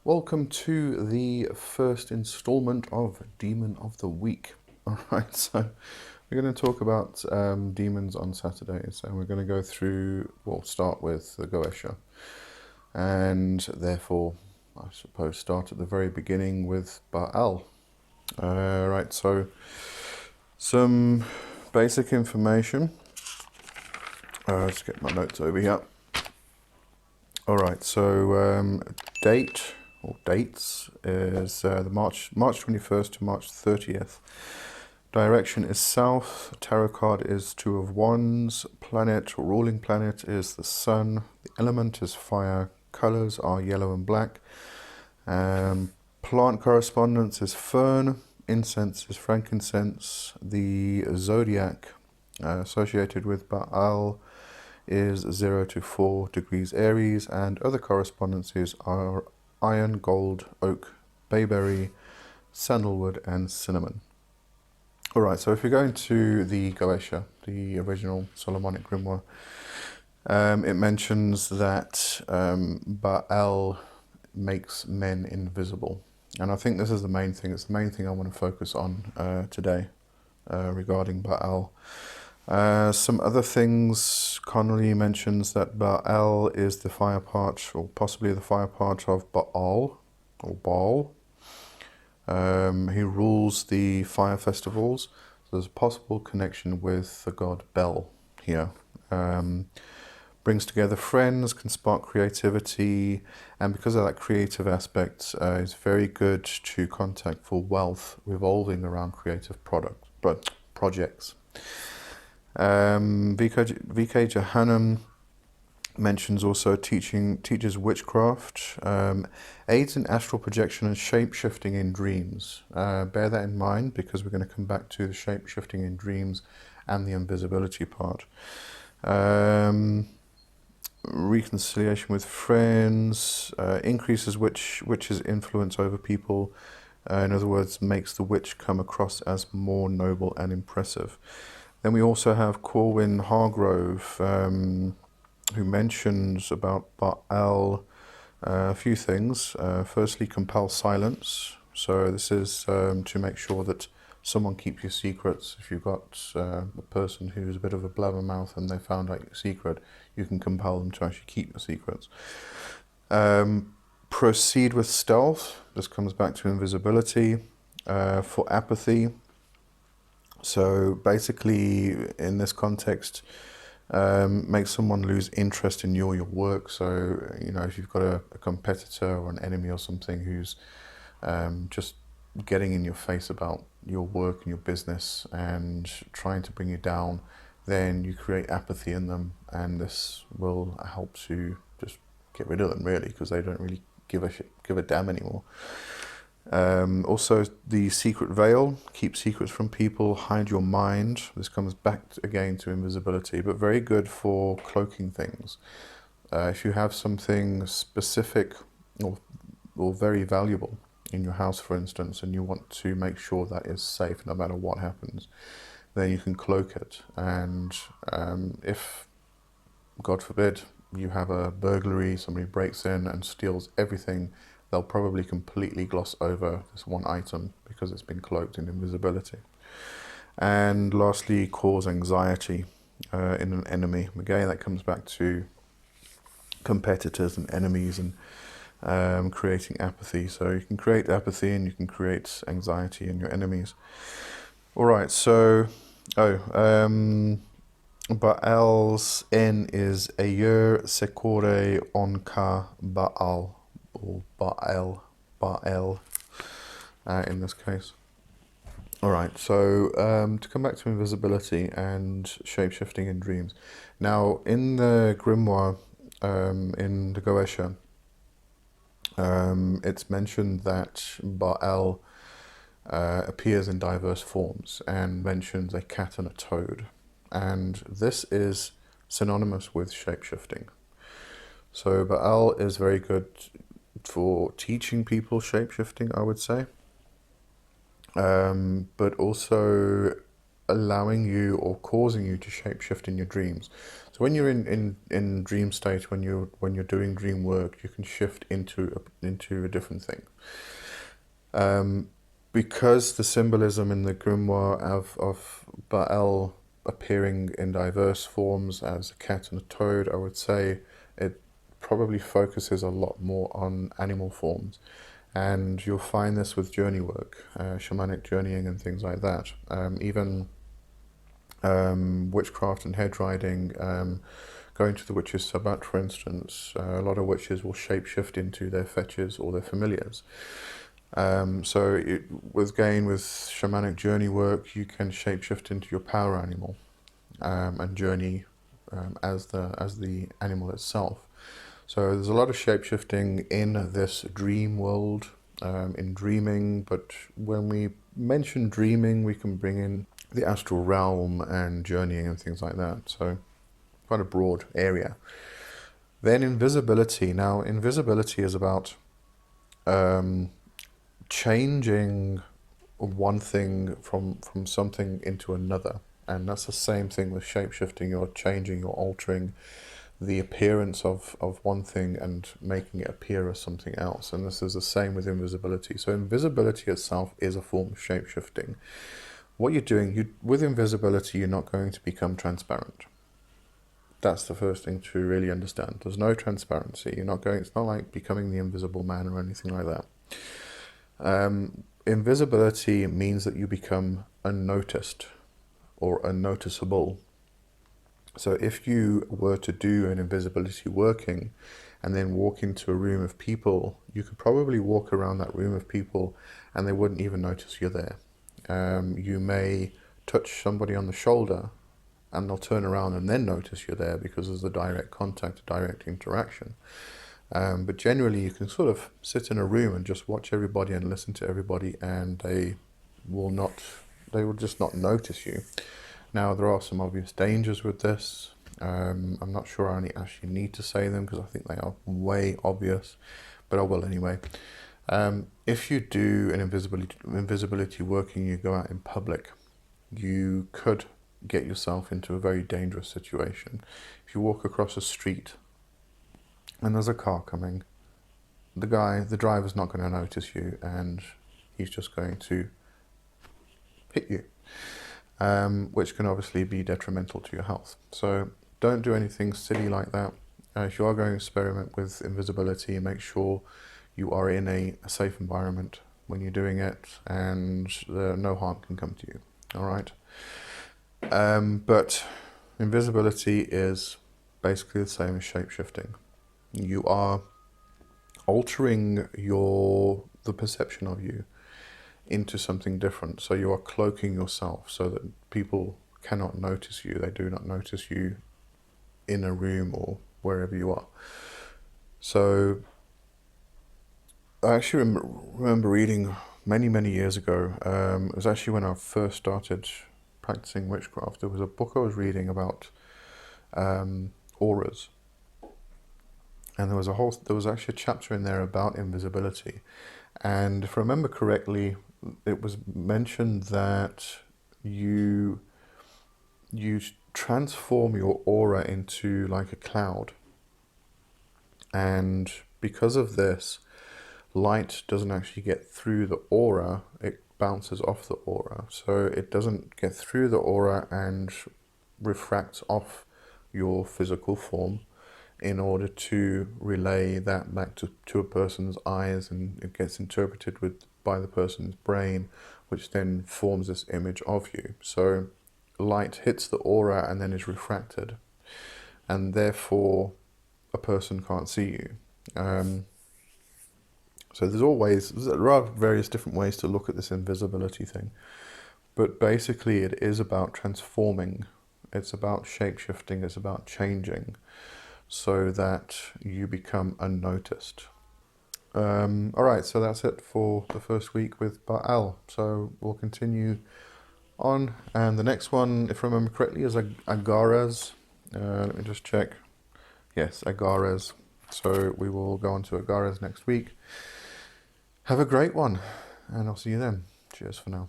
Welcome to the first installment of Demon of the Week. Alright, so we're going to talk about demons on Saturdays, and we're going to go through, we'll start with the Goetia, and therefore, I suppose, start at the very beginning with Bael. Right, so some basic information. Let's get my notes over here. Alright, so date or dates is the March 21st to March 30th. Direction is south. Tarot card is Two of Wands. Planet, ruling planet, is the sun. The element is fire. Colors are yellow and black. Plant correspondence is fern. Incense is frankincense. The zodiac associated with Baal is 0 to 4 degrees Aries, and other correspondences are iron, gold, oak, bayberry, sandalwood, and cinnamon. Alright, so if you're going to the Goetia, the original Solomonic grimoire, it mentions that Baal makes men invisible. And I think this is the main thing. It's the main thing I want to focus on today regarding Baal. Some other things, Connolly mentions that Baal is the fire part, or possibly the fire part of Baal, or Baal. He rules the fire festivals, so there's a possible connection with the god Bael here. Brings together friends, can spark creativity, and because of that creative aspect, is very good to contact for wealth revolving around creative projects. VK Jahannam mentions also teaches witchcraft, aids in astral projection and shape-shifting in dreams. Bear that in mind, because we're going to come back to the shape-shifting in dreams and the invisibility part. Reconciliation with friends, increases witch's influence over people. In other words, makes the witch come across as more noble and impressive. Then we also have Corwin Hargrove, who mentions about Baal a few things. Firstly, compel silence. So this is to make sure that someone keeps your secrets. If you've got a person who's a bit of a blabbermouth and they found out your secret, you can compel them to actually keep your secrets. Proceed with stealth. This comes back to invisibility. For apathy. So basically, in this context, make someone lose interest in your work. So, you know, if you've got a competitor or an enemy or something who's just getting in your face about your work and your business and trying to bring you down, then you create apathy in them, and this will help to just get rid of them, really, because they don't really give a damn anymore. Also, the secret veil, keep secrets from people, hide your mind. This comes back again to invisibility, but very good for cloaking things. If you have something specific or very valuable in your house, for instance, and you want to make sure that is safe no matter what happens, then you can cloak it. And if, God forbid, you have a burglary, somebody breaks in and steals everything, they'll probably completely gloss over this one item because it's been cloaked in invisibility. And lastly, cause anxiety in an enemy. Again, that comes back to competitors and enemies and creating apathy. So you can create apathy and you can create anxiety in your enemies. All right, so, Baal's N is Ayer Secore Onka Baal. Or Bael, in this case. Alright, so to come back to invisibility and shape-shifting in dreams. Now, in the grimoire, in the Goetia, it's mentioned that Baal appears in diverse forms and mentions a cat and a toad. And this is synonymous with shape-shifting. So Baal is very good for teaching people shape-shifting, I would say, but also allowing you or causing you to shape-shift in your dreams. So when you're in dream state, when you're doing dream work, you can shift into a different thing. Because the symbolism in the grimoire of Bael appearing in diverse forms as a cat and a toad, I would say it probably focuses a lot more on animal forms. And you'll find this with journey work, shamanic journeying and things like that. Even witchcraft and head riding, going to the witch's sabbat, for instance, a lot of witches will shapeshift into their fetches or their familiars. With shamanic journey work, you can shapeshift into your power animal and journey as the animal itself. So there's a lot of shapeshifting in this dream world, in dreaming, but when we mention dreaming, we can bring in the astral realm and journeying and things like that. So quite a broad area. Then invisibility. Now, invisibility is about changing one thing from something into another. And that's the same thing with shapeshifting. You're changing, you're altering the appearance of one thing and making it appear as something else. And this is the same with invisibility. So invisibility itself is a form of shapeshifting. What you're doing, with invisibility, you're not going to become transparent. That's the first thing to really understand. There's no transparency. It's not like becoming the invisible man or anything like that. Invisibility means that you become unnoticed or unnoticeable. So if you were to do an invisibility working and then walk into a room of people, you could probably walk around that room of people and they wouldn't even notice you're there. You may touch somebody on the shoulder and they'll turn around and then notice you're there because there's a direct contact, a direct interaction. But generally you can sort of sit in a room and just watch everybody and listen to everybody, and they will just not notice you. Now, there are some obvious dangers with this. I'm not sure I actually need to say them because I think they are way obvious, but I will anyway. If you do an invisibility working, you go out in public, you could get yourself into a very dangerous situation. If you walk across a street and there's a car coming, the driver's not going to notice you and he's just going to hit you, which can obviously be detrimental to your health. So don't do anything silly like that. If you are going to experiment with invisibility, make sure you are in a safe environment when you're doing it and no harm can come to you. All right. But invisibility is basically the same as shapeshifting. You are altering the perception of you into something different. So you are cloaking yourself so that people cannot notice you. They do not notice you in a room or wherever you are. So I actually remember reading many years ago, it was actually when I first started practicing witchcraft, there was a book I was reading about auras. And there was actually a chapter in there about invisibility. And if I remember correctly, it was mentioned that you transform your aura into like a cloud. And because of this, light doesn't actually get through the aura, it bounces off the aura. So it doesn't get through the aura and refracts off your physical form in order to relay that back to a person's eyes, and it gets interpreted by the person's brain, which then forms this image of you. So light hits the aura and then is refracted, and therefore a person can't see you. So there are various different ways to look at this invisibility thing, but basically it is about transforming. It's about shapeshifting. It's about changing so that you become unnoticed. Alright, so that's it for the first week with Bael. So we'll continue on, and the next one, if I remember correctly, is Agares. Let me just check. Yes, Agares. So we will go on to Agares next week. Have a great one, and I'll see you then. Cheers for now.